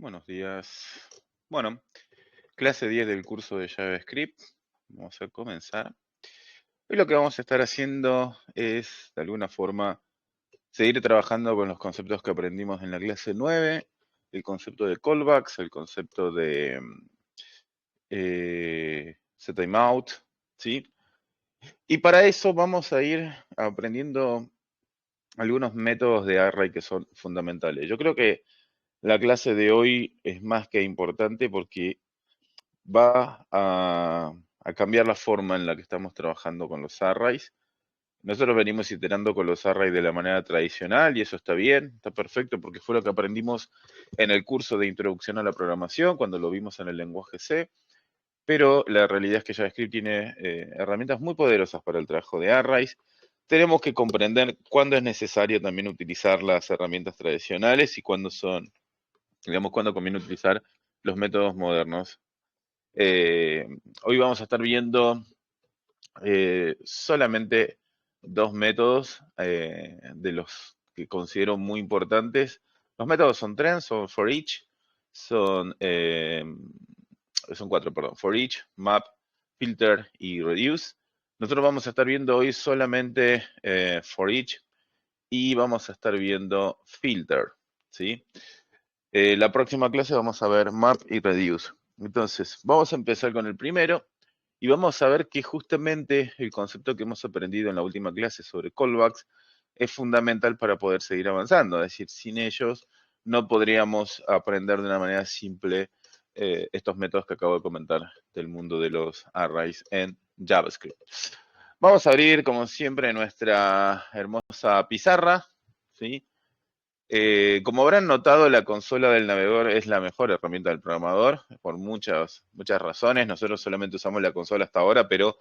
Buenos días. Bueno, clase 10 del curso de JavaScript. Vamos a comenzar. Hoy lo que vamos a estar haciendo es, de alguna forma, seguir trabajando con los conceptos que aprendimos en la clase 9, el concepto de callbacks, el concepto de setTimeout, ¿sí? Y para eso vamos a ir aprendiendo algunos métodos de array que son fundamentales. Yo creo que la clase de hoy es más que importante porque va a cambiar la forma en la que estamos trabajando con los arrays. Nosotros venimos iterando con los arrays de la manera tradicional y eso está bien, está perfecto porque fue lo que aprendimos en el curso de introducción a la programación cuando lo vimos en el lenguaje C, pero la realidad es que JavaScript tiene herramientas muy poderosas para el trabajo de arrays. Tenemos que comprender cuándo es necesario también utilizar las herramientas tradicionales y cuándo son, digamos, cuándo conviene utilizar los métodos modernos. Eh, Hoy vamos a estar viendo solamente dos métodos de los que considero muy importantes. Los métodos son trend, son for each, son, son cuatro, perdón, for each, map, filter y reduce. Nosotros vamos a estar viendo hoy solamente for each y vamos a estar viendo filter, ¿sí? La próxima clase vamos a ver map y reduce. Entonces, vamos a empezar con el primero y vamos a ver que justamente el concepto que hemos aprendido en la última clase sobre callbacks es fundamental para poder seguir avanzando. Es decir, sin ellos no podríamos aprender de una manera simple estos métodos que acabo de comentar del mundo de los arrays en JavaScript. Vamos a abrir, como siempre, nuestra hermosa pizarra, ¿sí? Como habrán notado, la consola del navegador es la mejor herramienta del programador por muchas razones. Nosotros solamente usamos la consola hasta ahora, pero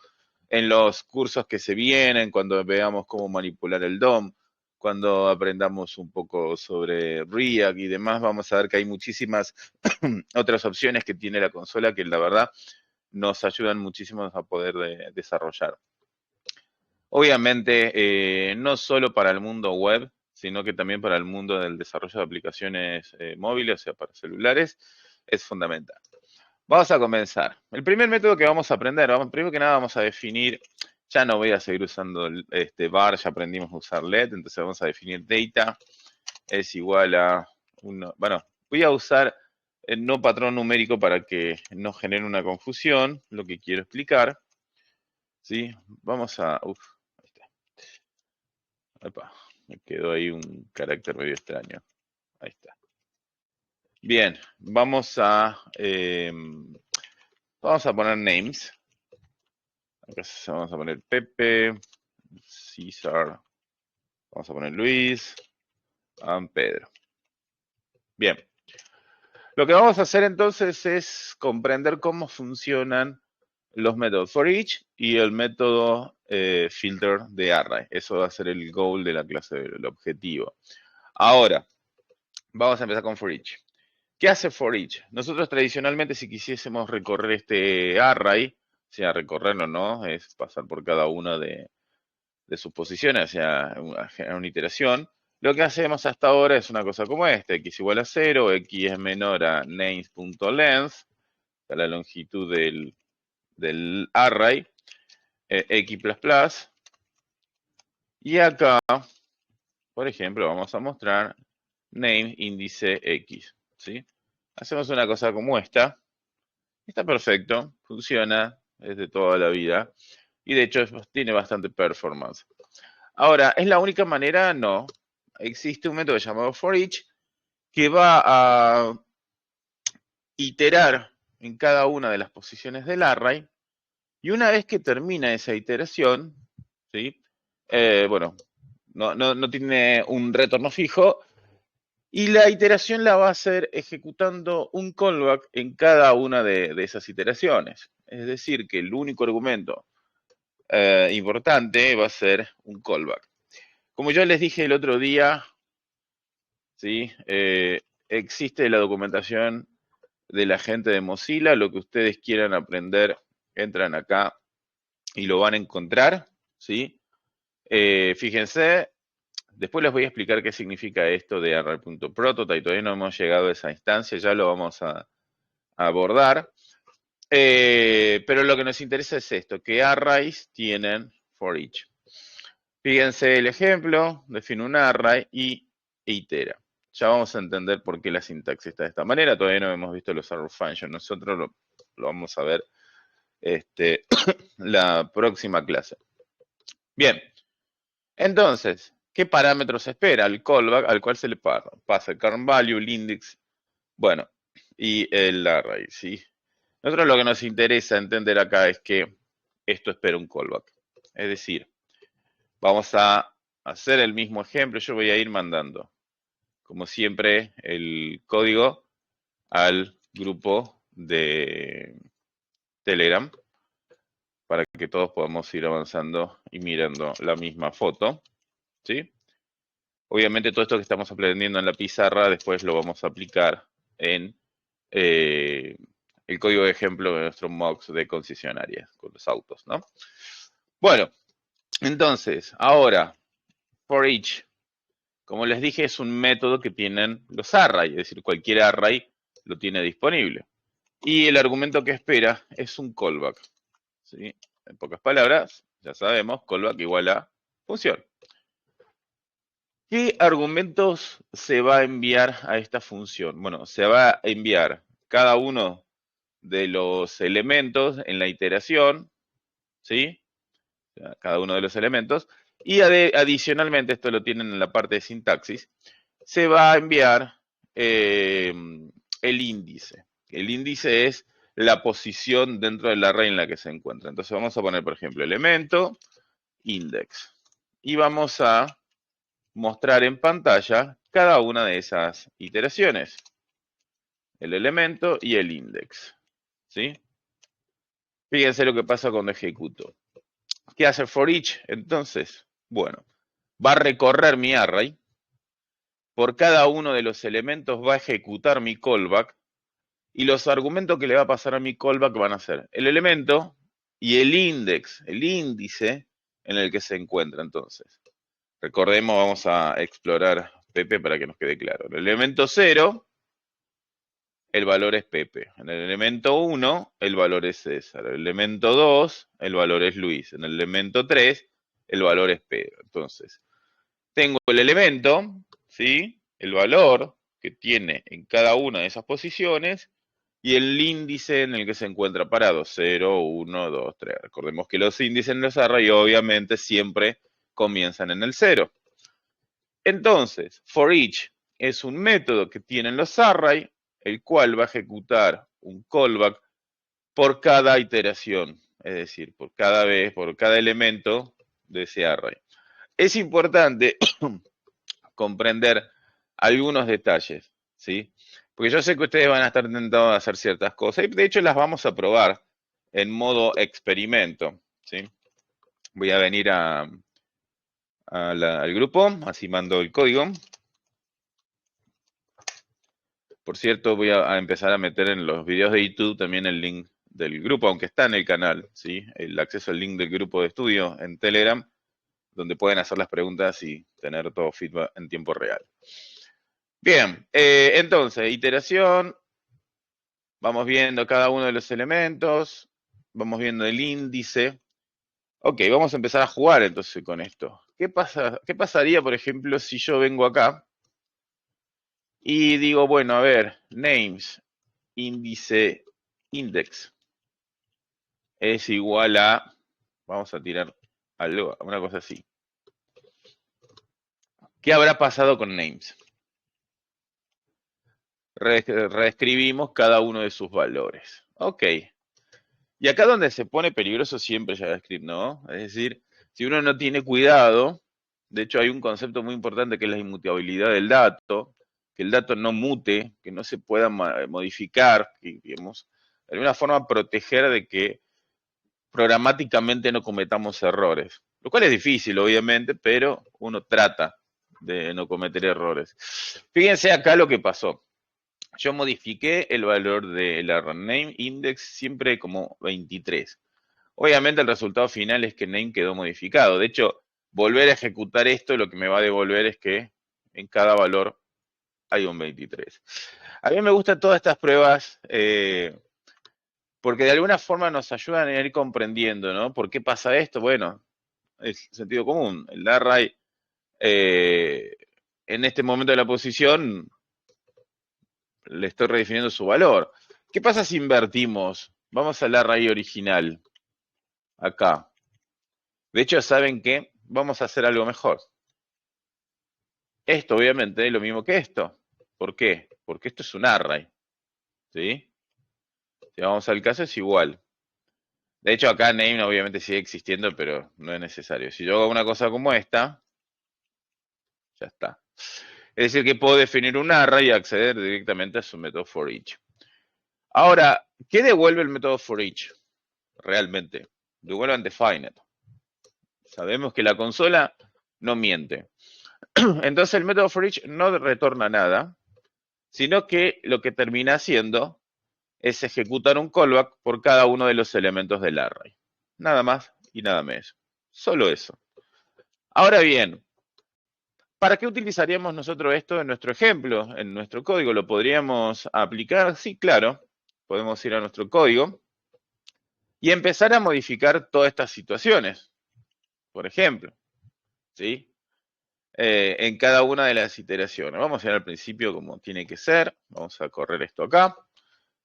en los cursos que se vienen, cuando veamos cómo manipular el DOM, cuando aprendamos un poco sobre React y demás, vamos a ver que hay muchísimas otras opciones que tiene la consola que la verdad nos ayudan muchísimo a poder desarrollar. Obviamente, no solo para el mundo web, sino que también para el mundo del desarrollo de aplicaciones móviles, o sea, para celulares, es fundamental. Vamos a comenzar. El primer método que vamos a aprender, primero que nada vamos a definir, ya no voy a seguir usando este var, ya aprendimos a usar let, entonces vamos a definir data es igual a, bueno, voy a usar el no patrón numérico para que no genere una confusión, lo que quiero explicar, ¿sí? Vamos a, ahí está. Epa, me quedó ahí un carácter medio extraño. Ahí está. Bien, vamos a poner names. Acá vamos a poner Pepe, César, vamos a poner Luis, Pedro. Bien, lo que vamos a hacer entonces es comprender cómo funcionan los métodos for each y el método filter de array. Eso va a ser el goal de la clase, el objetivo. Ahora, vamos a empezar con for each. ¿Qué hace for each? Nosotros tradicionalmente, si quisiésemos recorrer este array, o sea, recorrerlo, ¿no? Es pasar por cada una de sus posiciones, o sea, una iteración. Lo que hacemos hasta ahora es una cosa como esta, x igual a 0, x es menor a names.length, la longitud del array, x++, y acá, por ejemplo, vamos a mostrar name índice x, ¿sí? Hacemos una cosa como esta. Está perfecto, funciona, es de toda la vida. Y de hecho tiene bastante performance. Ahora, ¿es la única manera? No. Existe un método llamado forEach que va a iterar en cada una de las posiciones del array. Y una vez que termina esa iteración, ¿sí? Bueno, no tiene un retorno fijo, y la iteración la va a hacer ejecutando un callback en cada una de esas iteraciones. Es decir, que el único argumento importante va a ser un callback. Como yo les dije el otro día, ¿sí? Existe la documentación de la gente de Mozilla. Lo que ustedes quieran aprender, entran acá y lo van a encontrar, ¿sí? Fíjense, Después les voy a explicar qué significa esto de array.prototype. Todavía no hemos llegado a esa instancia, ya lo vamos a abordar. Pero lo que nos interesa es esto, que arrays tienen for each. Fíjense el ejemplo, define un array y itera. Ya vamos a entender por qué la sintaxis está de esta manera. Todavía no hemos visto los arrow functions. Nosotros lo vamos a ver la próxima clase. Bien, entonces, ¿qué parámetros espera el callback al cual se le pasa el current value, el index, bueno, y el array, ¿sí? Nosotros lo que nos interesa entender acá es que esto espera un callback. Es decir, vamos a hacer el mismo ejemplo. Yo voy a ir mandando, como siempre, el código al grupo de Telegram para que todos podamos ir avanzando y mirando la misma foto, ¿sí? Obviamente todo esto que estamos aprendiendo en la pizarra después lo vamos a aplicar en el código de ejemplo de nuestro mocks de concesionarias con los autos, ¿no? Bueno, entonces, ahora, for each, como les dije, es un método que tienen los array, es decir, cualquier array lo tiene disponible. Y el argumento que espera es un callback, ¿sí? En pocas palabras, ya sabemos, callback igual a función. ¿Qué argumentos se va a enviar a esta función? Bueno, se va a enviar cada uno de los elementos en la iteración, ¿sí? Cada uno de los elementos. Y adicionalmente, esto lo tienen en la parte de sintaxis, se va a enviar el índice. El índice es la posición dentro del array en la que se encuentra. Entonces vamos a poner, por ejemplo, elemento, index. Y vamos a mostrar en pantalla cada una de esas iteraciones. El elemento y el index, ¿sí? Fíjense lo que pasa cuando ejecuto. ¿Qué hace for each? Entonces, bueno, va a recorrer mi array. Por cada uno de los elementos va a ejecutar mi callback. Y los argumentos que le va a pasar a mi callback van a ser el elemento y el index, el índice en el que se encuentra. Entonces, recordemos, vamos a explorar Pepe para que nos quede claro. En el elemento 0, el valor es Pepe. En el elemento 1, el valor es César. En el elemento 2, el valor es Luis. En el elemento 3, el valor es Pedro. Entonces, tengo el elemento, ¿sí? El valor que tiene en cada una de esas posiciones y el índice en el que se encuentra parado. 0, 1, 2, 3. Recordemos que los índices en los array obviamente siempre comienzan en el 0. Entonces, for each es un método que tienen los array, el cual va a ejecutar un callback por cada iteración, es decir, por cada vez, por cada elemento de ese array. Es importante comprender algunos detalles, ¿sí? Porque yo sé que ustedes van a estar tentados a hacer ciertas cosas y de hecho las vamos a probar en modo experimento, ¿sí? Voy a venir al grupo, así mando el código. Por cierto, voy a empezar a meter en los videos de YouTube también el link del grupo, aunque está en el canal, ¿sí? El acceso al link del grupo de estudio en Telegram, donde pueden hacer las preguntas y tener todo feedback en tiempo real. Bien, entonces, iteración, vamos viendo cada uno de los elementos, vamos viendo el índice. Ok, vamos a empezar a jugar entonces con esto. ¿Qué pasaría, por ejemplo, si yo vengo acá y digo, bueno, a ver, names, índice, index, es igual a, vamos a tirar algo, una cosa así. ¿Qué habrá pasado con names? Reescribimos cada uno de sus valores. Ok. Y acá donde se pone peligroso siempre JavaScript, ¿no? Es decir, si uno no tiene cuidado, de hecho hay un concepto muy importante que es la inmutabilidad del dato, que el dato no mute, que no se pueda modificar, que, digamos, de alguna forma proteger de que programáticamente no cometamos errores. Lo cual es difícil, obviamente, pero uno trata de no cometer errores. Fíjense acá lo que pasó. Yo modifiqué el valor del name index siempre como 23. Obviamente el resultado final es que name quedó modificado. De hecho, volver a ejecutar esto, lo que me va a devolver es que en cada valor hay un 23. A mí me gustan todas estas pruebas porque de alguna forma nos ayudan a ir comprendiendo, ¿no? ¿Por qué pasa esto? Bueno, es sentido común. El array en este momento de la posición le estoy redefiniendo su valor. ¿Qué pasa si invertimos? Vamos al array original, acá. De hecho, ¿saben qué? Vamos a hacer algo mejor. Esto, obviamente, es lo mismo que esto. ¿Por qué? Porque esto es un array, ¿sí? Si vamos al caso, es igual. De hecho, acá name obviamente sigue existiendo, pero no es necesario. Si yo hago una cosa como esta, ya está. Es decir, que puedo definir un array y acceder directamente a su método for each. Ahora, ¿qué devuelve el método for each? Realmente, devuelve undefined. Sabemos que la consola no miente. Entonces el método for each no retorna nada, sino que lo que termina haciendo es ejecutar un callback por cada uno de los elementos del array. Nada más y nada menos. Solo eso. Ahora bien, ¿para qué utilizaríamos nosotros esto en nuestro ejemplo, en nuestro código? ¿Lo podríamos aplicar? Sí, claro. Podemos ir a nuestro código y empezar a modificar todas estas situaciones. Por ejemplo, ¿sí? En cada una de las iteraciones. Vamos a ir al principio como tiene que ser. Vamos a correr esto acá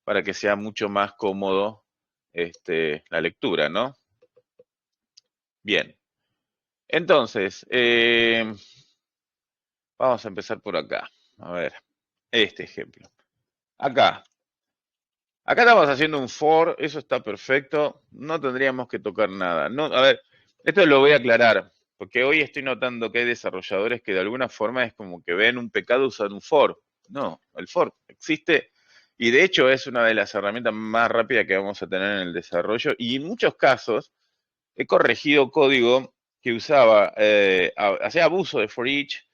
para que sea mucho más cómodo la lectura, ¿no? Bien. Entonces, vamos a empezar por acá. A ver, este ejemplo. Acá. Acá estamos haciendo un for, eso está perfecto. No tendríamos que tocar nada. No, a ver, esto lo voy a aclarar, porque hoy estoy notando que hay desarrolladores que de alguna forma es como que ven un pecado usar un for. No, el for existe y de hecho es una de las herramientas más rápidas que vamos a tener en el desarrollo y en muchos casos he corregido código que usaba, hacía abuso de for each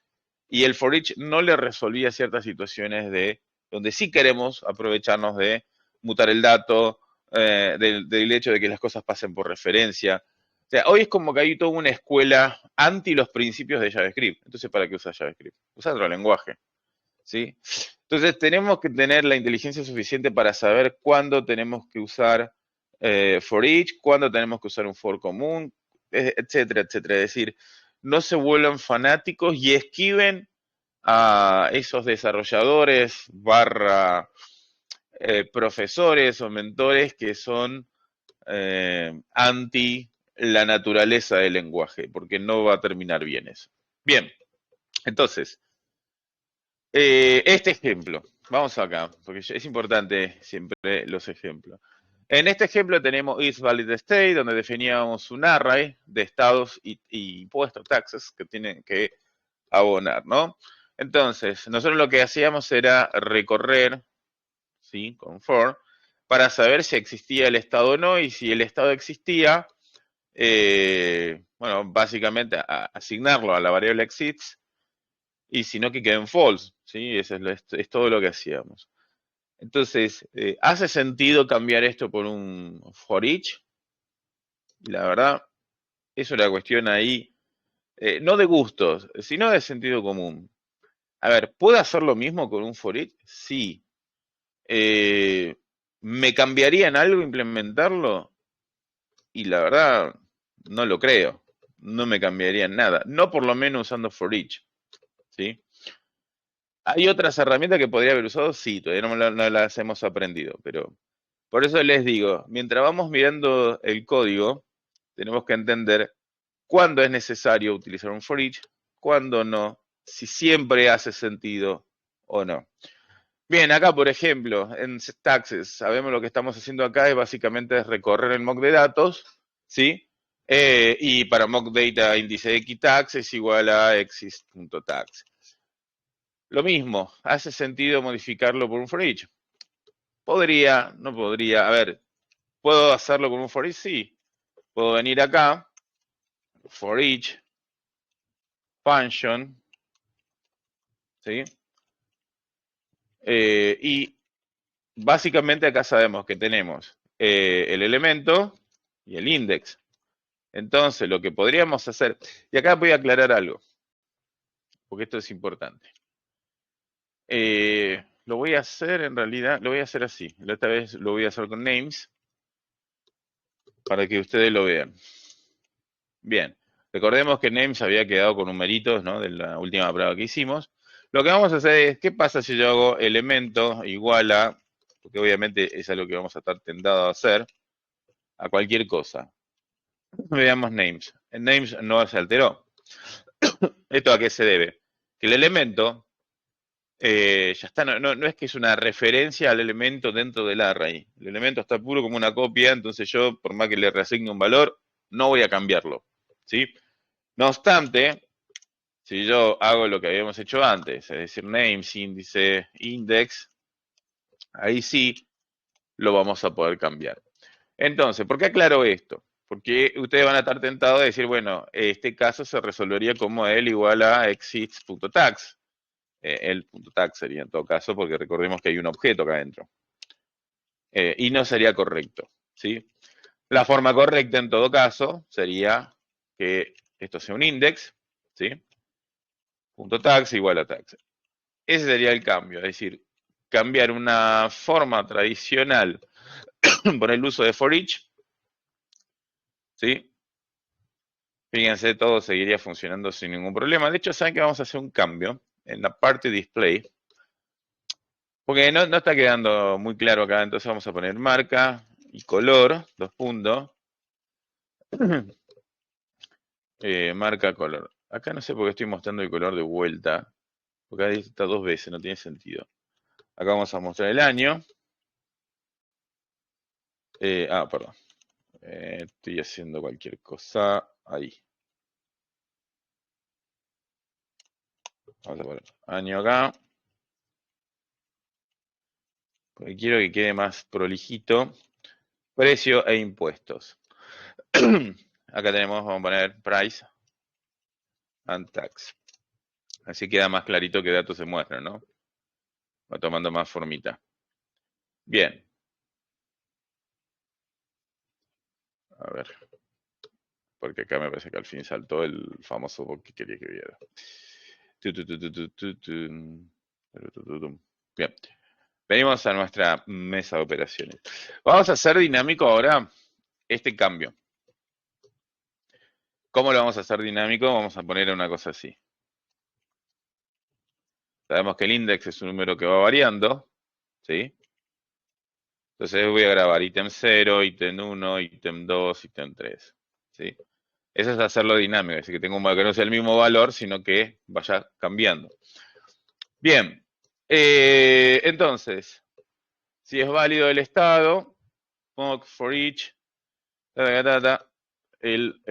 y el for each no le resolvía ciertas situaciones de donde sí queremos aprovecharnos de mutar el dato, del hecho de que las cosas pasen por referencia. O sea, hoy es como que hay toda una escuela anti los principios de JavaScript. Entonces, ¿para qué usar JavaScript? Usa otro lenguaje, ¿sí? Entonces, tenemos que tener la inteligencia suficiente para saber cuándo tenemos que usar for each, cuándo tenemos que usar un for común, etcétera, etcétera. Es decir, no se vuelvan fanáticos y esquiven a esos desarrolladores barra profesores o mentores que son anti la naturaleza del lenguaje, porque no va a terminar bien eso. Bien, entonces, este ejemplo, vamos acá, porque es importante siempre los ejemplos. En este ejemplo tenemos isValidState, donde definíamos un array de estados y impuestos, taxes, que tienen que abonar, ¿no? Entonces, nosotros lo que hacíamos era recorrer, ¿sí? Con for, para saber si existía el estado o no, y si el estado existía, bueno, básicamente asignarlo a la variable exists, y si no, que quede en false, ¿sí? Eso es todo lo que hacíamos. Entonces, ¿hace sentido cambiar esto por un for each? La verdad, es una cuestión ahí, no de gustos, sino de sentido común. A ver, ¿puedo hacer lo mismo con un for each? Sí. ¿Me cambiaría en algo implementarlo? Y la verdad, no lo creo. No me cambiaría en nada. No por lo menos usando for each, ¿sí? ¿Hay otras herramientas que podría haber usado? Sí, todavía no las hemos aprendido, pero por eso les digo, mientras vamos mirando el código, tenemos que entender cuándo es necesario utilizar un for each, cuándo no, si siempre hace sentido o no. Bien, acá por ejemplo, en Taxes, sabemos lo que estamos haciendo acá es básicamente recorrer el mock de datos, ¿sí? Y para mock data índice de xtax es igual a exist.tax. Lo mismo, ¿hace sentido modificarlo por un for each? Podría, no podría. A ver, ¿puedo hacerlo con un for each? Sí. Puedo venir acá, for each, function, ¿sí? Y básicamente acá sabemos que tenemos el elemento y el index. Entonces, lo que podríamos hacer, y acá voy a aclarar algo, porque esto es importante. Lo voy a hacer en realidad, lo voy a hacer así. Esta vez lo voy a hacer con names para que ustedes lo vean. Bien, recordemos que names había quedado con numeritos, ¿no? De la última prueba que hicimos. Lo que vamos a hacer es, ¿qué pasa si yo hago elemento igual a, porque obviamente es algo que vamos a estar tentados a hacer, a cualquier cosa? Veamos names. En names no se alteró. ¿Esto a qué se debe? Que el elemento ya está, no es que es una referencia al elemento dentro del array. El elemento está puro como una copia, entonces yo, por más que le reasigne un valor, no voy a cambiarlo. ¿Sí? No obstante, si yo hago lo que habíamos hecho antes, es decir, names, índice, index, ahí sí lo vamos a poder cambiar. Entonces, ¿por qué aclaro esto? Porque ustedes van a estar tentados de decir, bueno, este caso se resolvería como L igual a exits.tags. El punto tag sería en todo caso, porque recordemos que hay un objeto acá adentro. Y no sería correcto, ¿sí? La forma correcta en todo caso sería que esto sea un index, ¿sí? Punto tags igual a tags. Ese sería el cambio, es decir, cambiar una forma tradicional por el uso de for each, ¿sí? Fíjense, todo seguiría funcionando sin ningún problema. De hecho, saben que vamos a hacer un cambio en la parte display, porque no está quedando muy claro acá, entonces vamos a poner marca y color, dos puntos. Marca color. Acá no sé por qué estoy mostrando el color de vuelta, porque ahí está dos veces, no tiene sentido. Acá vamos a mostrar el año. Perdón. Estoy haciendo cualquier cosa ahí. Vamos a poner año acá. Porque quiero que quede más prolijito. Precio e impuestos. Acá tenemos, vamos a poner price and tax. Así queda más clarito qué datos se muestran, ¿no? Va tomando más formita. Bien. A ver. Porque acá me parece que al fin saltó el famoso bug que quería que viera. Bien. Venimos a nuestra mesa de operaciones. Vamos a hacer dinámico ahora este cambio. ¿Cómo lo vamos a hacer dinámico? Vamos a poner una cosa así. Sabemos que el index es un número que va variando, ¿sí? Entonces voy a grabar ítem 0, ítem 1, ítem 2, ítem 3, ¿sí? Eso es hacerlo dinámico, es decir, que tengo que no sea el mismo valor, sino que vaya cambiando. Bien, entonces, si es válido el estado, pongo for each, el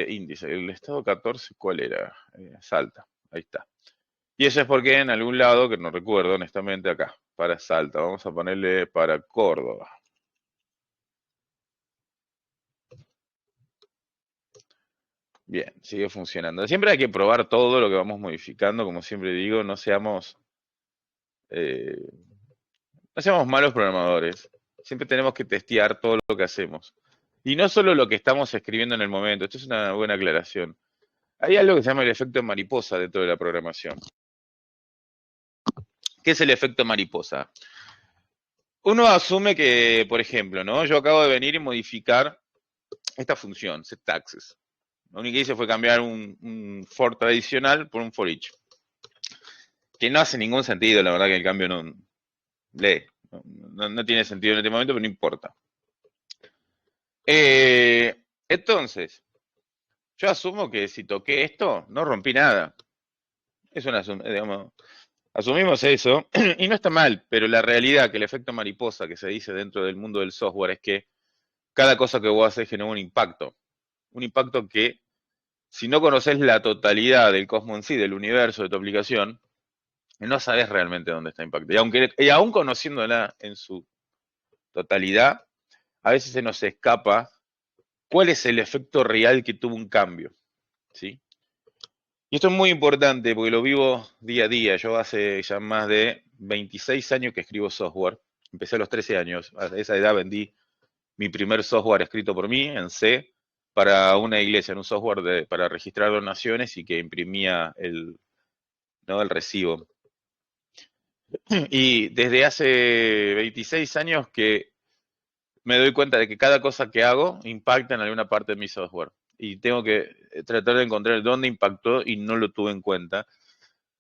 índice. El estado 14, ¿cuál era? Salta, ahí está. Y eso es porque en algún lado, que no recuerdo honestamente, acá, para Salta, vamos a ponerle para Córdoba. Bien, sigue funcionando. Siempre hay que probar todo lo que vamos modificando, como siempre digo, no seamos malos programadores. Siempre tenemos que testear todo lo que hacemos. Y no solo lo que estamos escribiendo en el momento, esto es una buena aclaración. Hay algo que se llama el efecto mariposa dentro de la programación. ¿Qué es el efecto mariposa? Uno asume que, por ejemplo, ¿no? Yo acabo de venir y modificar esta función, setAccess. Lo único que hice fue cambiar un for tradicional por un for each. Que no hace ningún sentido, la verdad que el cambio no tiene sentido en este momento, pero no importa. Entonces, yo asumo que si toqué esto, no rompí nada. Es una, digamos, asumimos eso, y no está mal, pero la realidad que el efecto mariposa que se dice dentro del mundo del software es que cada cosa que vos haces genera un impacto. Un impacto que, si no conoces la totalidad del cosmos en sí, del universo de tu aplicación, no sabes realmente dónde está impactando. Y aún conociéndola en su totalidad, a veces se nos escapa cuál es el efecto real que tuvo un cambio, ¿sí? Y esto es muy importante porque lo vivo día a día. Yo hace ya más de 26 años que escribo software. Empecé a los 13 años. A esa edad vendí mi primer software escrito por mí en C. para una iglesia, en un software para registrar donaciones y que imprimía ¿no? el recibo. Y desde hace 26 años que me doy cuenta de que cada cosa que hago impacta en alguna parte de mi software. Y tengo que tratar de encontrar dónde impactó y no lo tuve en cuenta.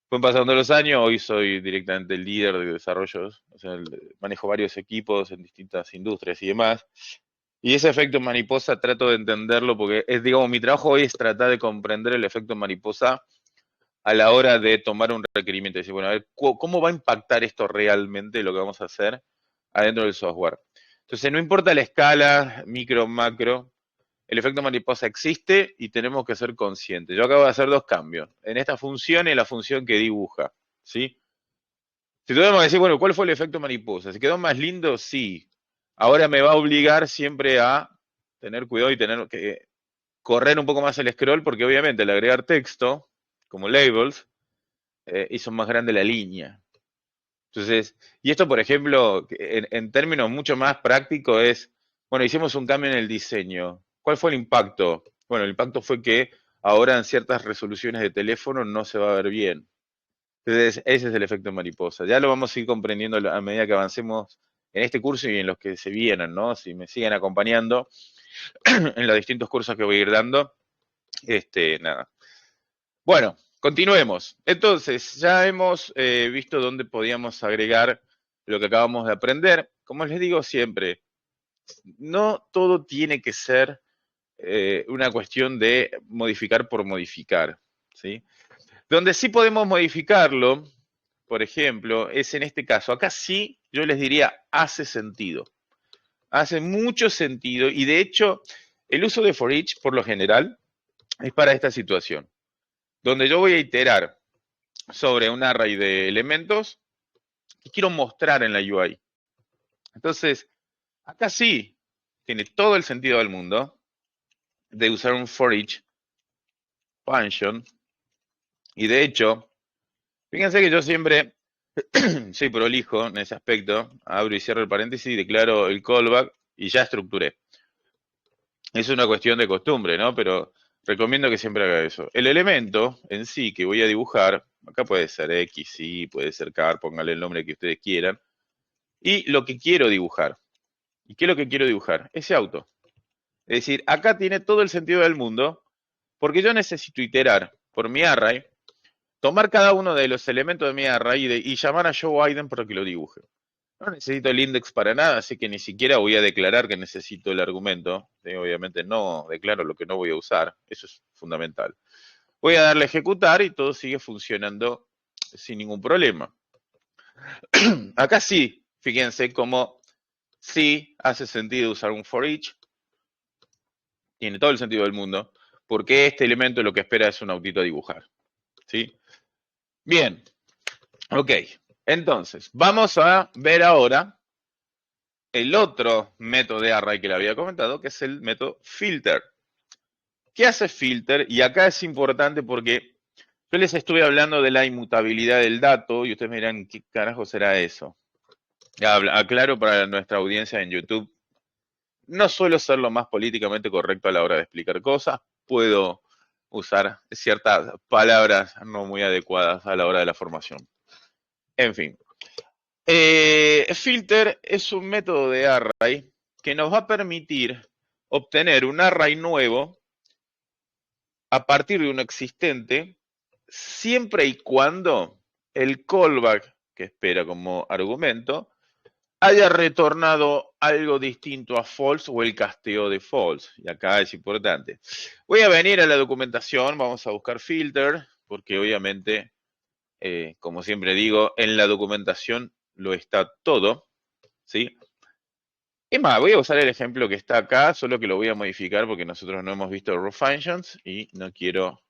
Fueron pasando los años, hoy soy directamente el líder de desarrollos, o sea, manejo varios equipos en distintas industrias y demás. Y ese efecto mariposa trato de entenderlo porque es, digamos, mi trabajo hoy es tratar de comprender el efecto mariposa a la hora de tomar un requerimiento. Decir, bueno, a ver, ¿cómo va a impactar esto realmente lo que vamos a hacer adentro del software? Entonces, no importa la escala, micro, macro, el efecto mariposa existe y tenemos que ser conscientes. Yo acabo de hacer dos cambios. En esta función y en la función que dibuja, ¿sí? Si tuviéramos que decir, bueno, ¿cuál fue el efecto mariposa? ¿Se quedó más lindo? Sí. Ahora me va a obligar siempre a tener cuidado y tener que correr un poco más el scroll porque obviamente al agregar texto, como labels, hizo más grande la línea. Entonces, y esto, por ejemplo, en términos mucho más prácticos es, bueno, hicimos un cambio en el diseño. ¿Cuál fue el impacto? Bueno, el impacto fue que ahora en ciertas resoluciones de teléfono no se va a ver bien. Entonces, ese es el efecto mariposa. Ya lo vamos a ir comprendiendo a medida que avancemos en este curso y en los que se vienen, ¿no? Si me siguen acompañando en los distintos cursos que voy a ir dando, nada. Bueno, continuemos. Entonces, ya hemos visto dónde podíamos agregar lo que acabamos de aprender. Como les digo siempre, no todo tiene que ser una cuestión de modificar por modificar, ¿sí? Donde sí podemos modificarlo, por ejemplo, es en este caso. Acá sí, yo les diría, hace sentido. Hace mucho sentido y de hecho, el uso de for each, por lo general, es para esta situación, donde yo voy a iterar sobre un array de elementos que quiero mostrar en la UI. Entonces, acá sí tiene todo el sentido del mundo de usar un for each function. Y de hecho, fíjense que yo siempre soy prolijo en ese aspecto. Abro y cierro el paréntesis, declaro el callback y ya estructuré. Es una cuestión de costumbre, ¿no? Pero recomiendo que siempre haga eso. El elemento en sí que voy a dibujar, acá puede ser X, Y, puede ser car, póngale el nombre que ustedes quieran. Y lo que quiero dibujar. ¿Y qué es lo que quiero dibujar? Ese auto. Es decir, acá tiene todo el sentido del mundo, porque yo necesito iterar por mi array, tomar cada uno de los elementos de mi array y llamar a showItem para que lo dibuje. No necesito el index para nada, así que ni siquiera voy a declarar que necesito el argumento. Obviamente no declaro lo que no voy a usar, eso es fundamental. Voy a darle a ejecutar y todo sigue funcionando sin ningún problema. Acá sí, fíjense cómo sí hace sentido usar un for each, tiene todo el sentido del mundo, porque este elemento lo que espera es un autito a dibujar. ¿Sí? Bien, ok. Entonces, vamos a ver ahora el otro método de array que le había comentado, que es el método filter. ¿Qué hace filter? Y acá es importante porque yo les estuve hablando de la inmutabilidad del dato y ustedes me dirán, ¿qué carajo será eso? Aclaro para nuestra audiencia en YouTube, no suelo ser lo más políticamente correcto a la hora de explicar cosas, puedo usar ciertas palabras no muy adecuadas a la hora de la formación. En fin, filter es un método de array que nos va a permitir obtener un array nuevo a partir de uno existente, siempre y cuando el callback que espera como argumento haya retornado algo distinto a false o el casteo de false. Y acá es importante. Voy a venir a la documentación, vamos a buscar filter, porque obviamente, como siempre digo, en la documentación lo está todo, ¿sí? Es más, voy a usar el ejemplo que está acá, solo que lo voy a modificar porque nosotros no hemos visto root functions y no quiero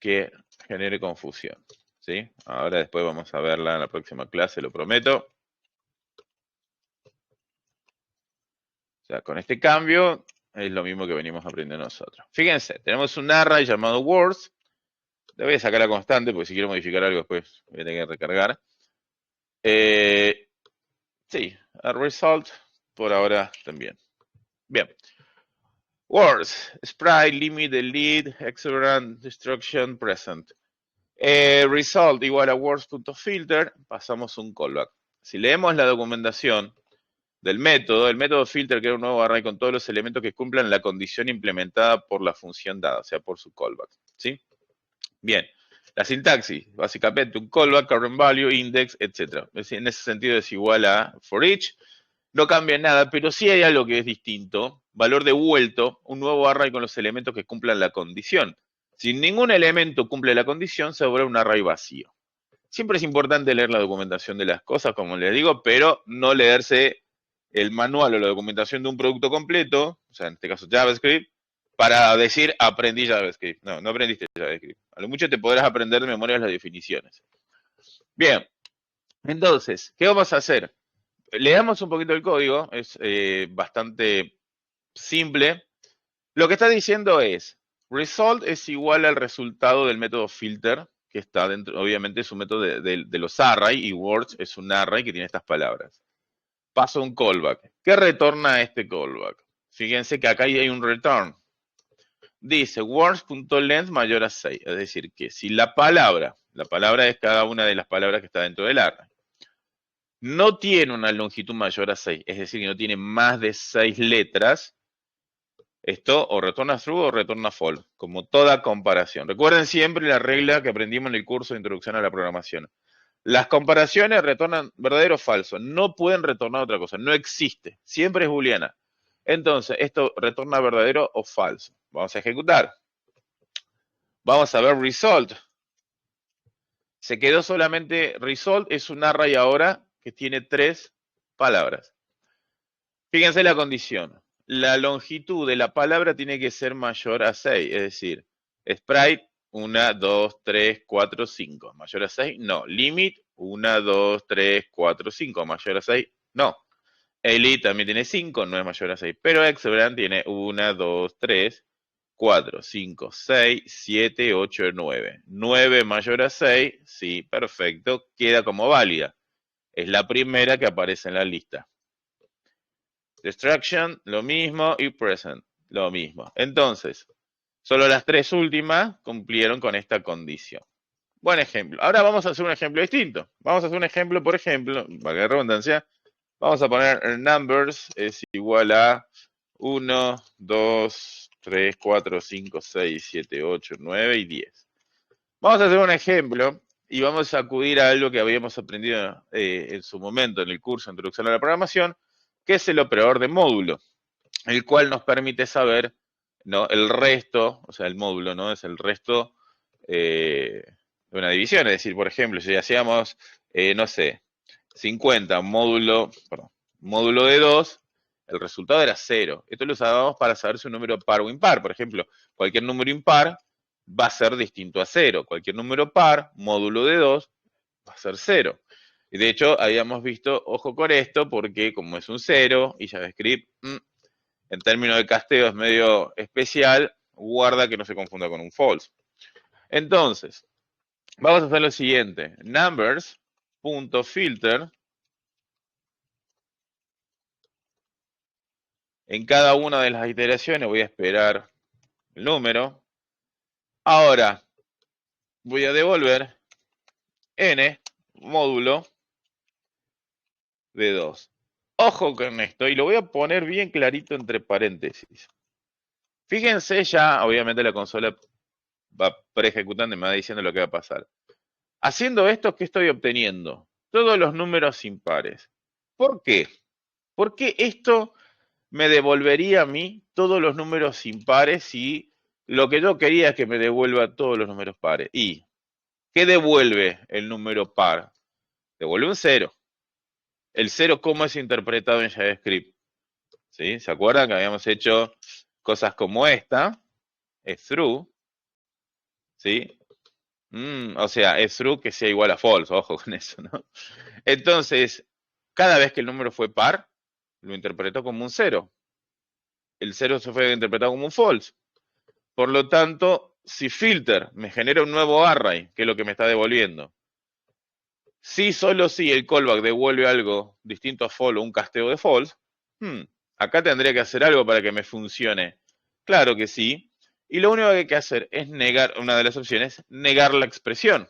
que genere confusión, ¿sí? Ahora después vamos a verla en la próxima clase, lo prometo. O sea, con este cambio es lo mismo que venimos aprendiendo nosotros. Fíjense, tenemos un array llamado words. Le voy a sacar la constante porque si quiero modificar algo después voy a tener que recargar. Sí, a result por ahora también. Bien. Words, sprite, limit, delete, exuberant, destruction, present. Result igual a words.filter, pasamos un callback. Si leemos la documentación del método, el método filter crea un nuevo array con todos los elementos que cumplan la condición implementada por la función dada, o sea, por su callback. ¿Sí? Bien. La sintaxis, básicamente un callback, current value, index, etc. En ese sentido es igual a for each. No cambia nada, pero sí hay algo que es distinto. Valor devuelto, un nuevo array con los elementos que cumplan la condición. Si ningún elemento cumple la condición, se habrá un array vacío. Siempre es importante leer la documentación de las cosas, como les digo, pero no leerse el manual o la documentación de un producto completo, o sea, en este caso JavaScript, para decir aprendí JavaScript. No, no aprendiste JavaScript. A lo mucho te podrás aprender de memoria las definiciones. Bien, entonces, ¿qué vamos a hacer? Leamos un poquito el código, es bastante simple. Lo que está diciendo es, result es igual al resultado del método filter, que está dentro, obviamente es un método de los array, y words es un array que tiene estas palabras. Paso un callback. ¿Qué retorna este callback? Fíjense que acá hay un return. Dice words.length mayor a 6, es decir, que si la palabra es cada una de las palabras que está dentro del array, no tiene una longitud mayor a 6, es decir, que no tiene más de 6 letras, esto o retorna true o retorna false, como toda comparación. Recuerden siempre la regla que aprendimos en el curso de Introducción a la Programación. Las comparaciones retornan verdadero o falso, no pueden retornar otra cosa, no existe, siempre es booleana. Entonces, esto retorna verdadero o falso. Vamos a ejecutar. Vamos a ver result. Se quedó solamente result, es un array ahora que tiene 3 palabras. Fíjense la condición. La longitud de la palabra tiene que ser mayor a 6, es decir, sprite 1, 2, 3, 4, 5. ¿Mayor a 6? No. Limit 1, 2, 3, 4, 5. ¿Mayor a 6? No. Elite también tiene 5, no es mayor a 6. Pero Exuberant tiene 1, 2, 3, 4, 5, 6, 7, 8, 9. 9 mayor a 6, sí, perfecto, queda como válida. Es la primera que aparece en la lista. Destruction, lo mismo, y present, lo mismo. Entonces, solo las 3 últimas cumplieron con esta condición. Buen ejemplo. Ahora vamos a hacer un ejemplo distinto. Vamos a hacer un ejemplo, por ejemplo, para que redundancia, vamos a poner numbers es igual a 1, 2, 3, 4, 5, 6, 7, 8, 9 y 10. Vamos a hacer un ejemplo y vamos a acudir a algo que habíamos aprendido en su momento en el curso de Introducción a la Programación, que es el operador de módulo, el cual nos permite saber, ¿no?, el resto, o sea, el módulo, ¿no?, es el resto de una división. Es decir, por ejemplo, si hacíamos, no sé, 50 módulo de 2, el resultado era 0. Esto lo usábamos para saber si un número par o impar. Por ejemplo, cualquier número impar va a ser distinto a 0. Cualquier número par, módulo de 2, va a ser 0. Y de hecho, habíamos visto, ojo con esto, porque como es un 0 y JavaScript, en términos de casteo es medio especial, guarda que no se confunda con un false. Entonces, vamos a hacer lo siguiente. Numbers.filter. En cada una de las iteraciones voy a esperar el número. Ahora, voy a devolver n módulo de 2. Ojo con esto, y lo voy a poner bien clarito entre paréntesis. Fíjense ya, obviamente la consola va pre-ejecutando y me va diciendo lo que va a pasar. Haciendo esto, ¿qué estoy obteniendo? Todos los números impares. ¿Por qué? Porque esto me devolvería a mí todos los números impares y lo que yo quería es que me devuelva todos los números pares. ¿Y qué devuelve el número par? Devuelve un 0. El 0, ¿cómo es interpretado en JavaScript? ¿Sí? ¿Se acuerdan que habíamos hecho cosas como esta? Es true. ¿Sí? O sea, es true que sea igual a false, ojo con eso, ¿no? Entonces, cada vez que el número fue par, lo interpretó como un 0. El 0 se fue interpretado como un false. Por lo tanto, si filter me genera un nuevo array, que es lo que me está devolviendo, si solo si el callback devuelve algo distinto a false o un casteo de false, Acá tendría que hacer algo para que me funcione. Claro que sí. Y lo único que hay que hacer es negar, una de las opciones, negar la expresión.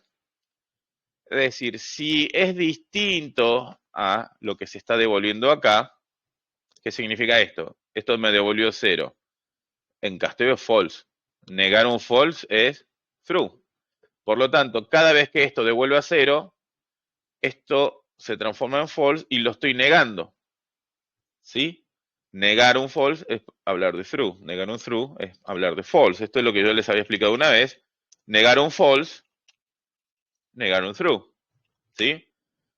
Es decir, si es distinto a lo que se está devolviendo acá, ¿qué significa esto? Esto me devolvió 0. En castellano es false. Negar un false es true. Por lo tanto, cada vez que esto devuelve a 0, esto se transforma en false y lo estoy negando. ¿Sí? Negar un false es hablar de true. Negar un true es hablar de false. Esto es lo que yo les había explicado una vez. Negar un false, negar un true. ¿Sí?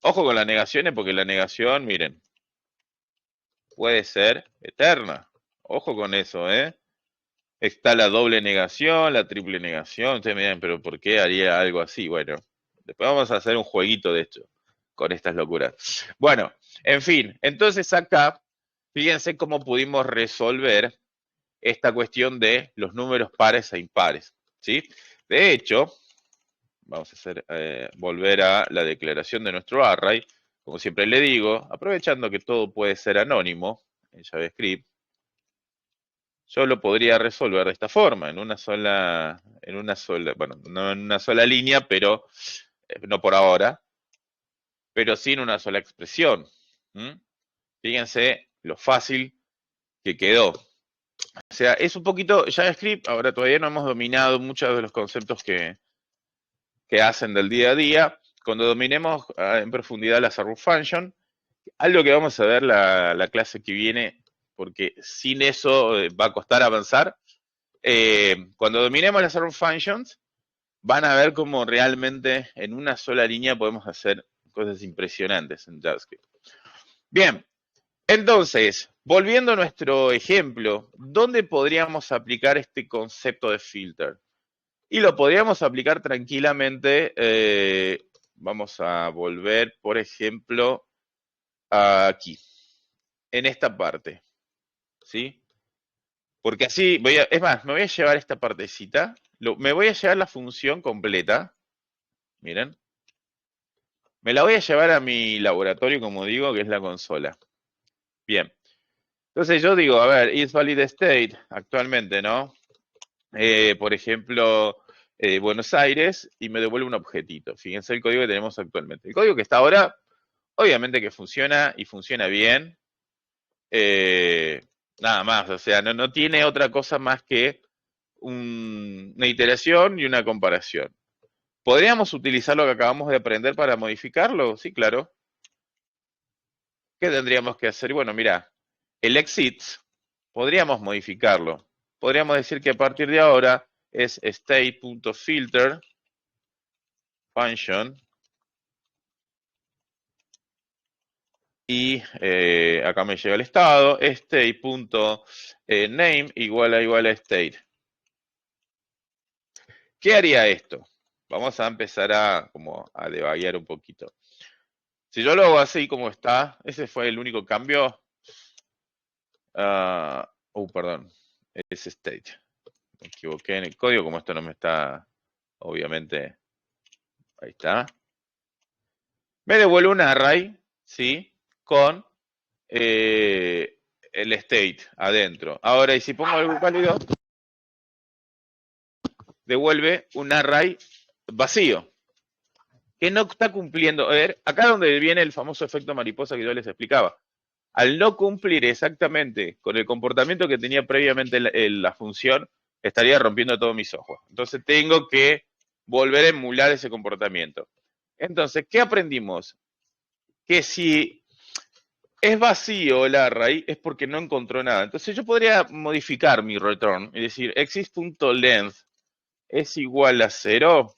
Ojo con las negaciones, porque la negación, miren, puede ser eterna. Ojo con eso, ¿eh? Está la doble negación, la triple negación. Ustedes me dirán, pero ¿por qué haría algo así? Bueno, después vamos a hacer un jueguito de esto, con estas locuras. Bueno, en fin, entonces acá, fíjense cómo pudimos resolver esta cuestión de los números pares e impares, ¿sí? De hecho, vamos a hacer, volver a la declaración de nuestro array. Como siempre le digo, aprovechando que todo puede ser anónimo en JavaScript, yo lo podría resolver de esta forma, bueno, no en una sola línea, pero no por ahora, pero sí en una sola expresión. ¿Mm? Fíjense lo fácil que quedó. O sea, es un poquito JavaScript, ahora todavía no hemos dominado muchos de los conceptos que hacen del día a día. Cuando dominemos en profundidad la server function, algo que vamos a ver la clase que viene, porque sin eso va a costar avanzar. Cuando dominemos las server functions, van a ver cómo realmente en una sola línea podemos hacer cosas impresionantes en JavaScript. Bien, entonces, volviendo a nuestro ejemplo, ¿dónde podríamos aplicar este concepto de filter? Y lo podríamos aplicar tranquilamente. Vamos a volver, por ejemplo, aquí, en esta parte, ¿sí? Porque así, es más, me voy a llevar esta partecita, me voy a llevar la función completa, miren, me la voy a llevar a mi laboratorio, como digo, que es la consola. Bien, entonces yo digo, a ver, isValidState, actualmente, ¿no? Por ejemplo, Buenos Aires, y me devuelve un objetito. Fíjense el código que tenemos actualmente. El código que está ahora, obviamente que funciona y funciona bien. Nada más, o sea, no tiene otra cosa más que una iteración y una comparación. ¿Podríamos utilizar lo que acabamos de aprender para modificarlo? Sí, claro. ¿Qué tendríamos que hacer? Bueno, mira, el exits podríamos modificarlo. Podríamos decir que a partir de ahora es state.filter function y acá me llega el estado, state.name igual a state. ¿Qué haría esto? Vamos a empezar como a devaguear un poquito. Si yo lo hago así como está, ese fue el único cambio. Perdón, es state. Me equivoqué en el código, como esto no me está, obviamente, ahí está. Me devuelve un array, ¿sí? Con el state adentro. Ahora, y si pongo algo válido, devuelve un array vacío, que no está cumpliendo. A ver, acá donde viene el famoso efecto mariposa que yo les explicaba. Al no cumplir exactamente con el comportamiento que tenía previamente la función, estaría rompiendo todos mis ojos. Entonces tengo que volver a emular ese comportamiento. Entonces, ¿qué aprendimos? Que si es vacío el array es porque no encontró nada. Entonces yo podría modificar mi return y decir exist.length es igual a 0,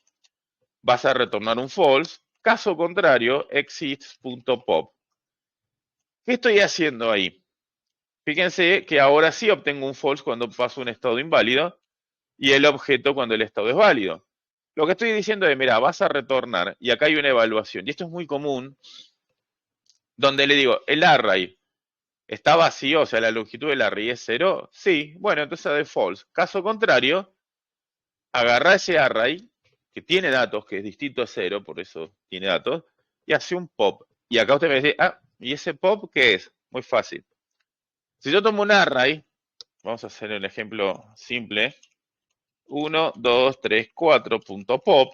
vas a retornar un false. Caso contrario, exist.pop. ¿Qué estoy haciendo ahí? Fíjense que ahora sí obtengo un false cuando paso un estado inválido y el objeto cuando el estado es válido. Lo que estoy diciendo es, mira, vas a retornar, y acá hay una evaluación, y esto es muy común, donde le digo, el array está vacío, o sea, la longitud del array es 0, sí, bueno, entonces de false. Caso contrario, agarra ese array, que tiene datos, que es distinto a 0, por eso tiene datos, y hace un pop. Y acá usted me dice, ¿y ese pop qué es? Muy fácil. Si yo tomo un array, vamos a hacer el ejemplo simple, 1, 2, 3, 4, punto pop,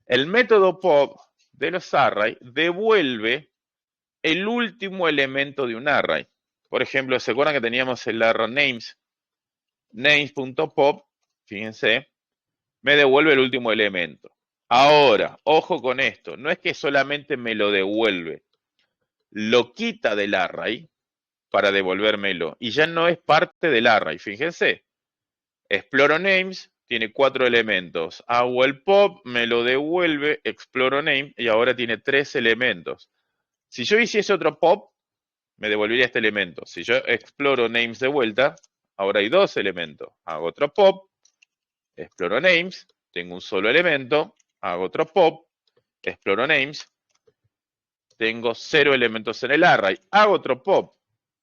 el método pop de los arrays devuelve el último elemento de un array. Por ejemplo, ¿se acuerdan que teníamos el array names? Names.pop, fíjense, me devuelve el último elemento. Ahora, ojo con esto, no es que solamente me lo devuelve, lo quita del array para devolvérmelo y ya no es parte del array. Fíjense, exploro names tiene 4 elementos, hago el pop, me lo devuelve, exploro name y ahora tiene 3 elementos. Si yo hiciese otro pop, me devolvería este elemento. Si yo exploro names de vuelta, ahora hay 2 elementos. Hago otro pop, exploro names, tengo un solo elemento, hago otro pop, exploro names, tengo 0 elementos en el array. Hago otro pop.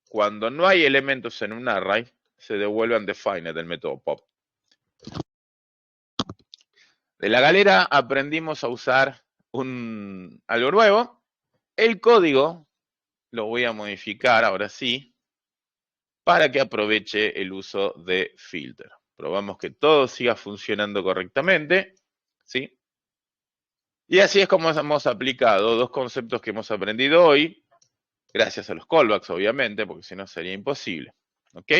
Cuando no hay elementos en un array, se devuelve undefined del método pop. De la galera aprendimos a usar algo nuevo. El código lo voy a modificar ahora sí para que aproveche el uso de filter. Probamos que todo siga funcionando correctamente, ¿sí? Y así es como hemos aplicado 2 conceptos que hemos aprendido hoy, gracias a los callbacks, obviamente, porque si no sería imposible. ¿Ok?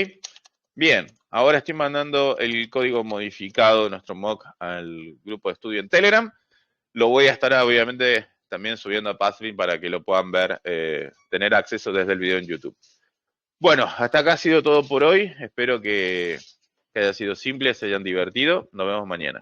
Bien, ahora estoy mandando el código modificado de nuestro mock al grupo de estudio en Telegram. Lo voy a estar, obviamente, también subiendo a Pathfind para que lo puedan ver, tener acceso desde el video en YouTube. Bueno, hasta acá ha sido todo por hoy. Espero que haya sido simple, se hayan divertido. Nos vemos mañana.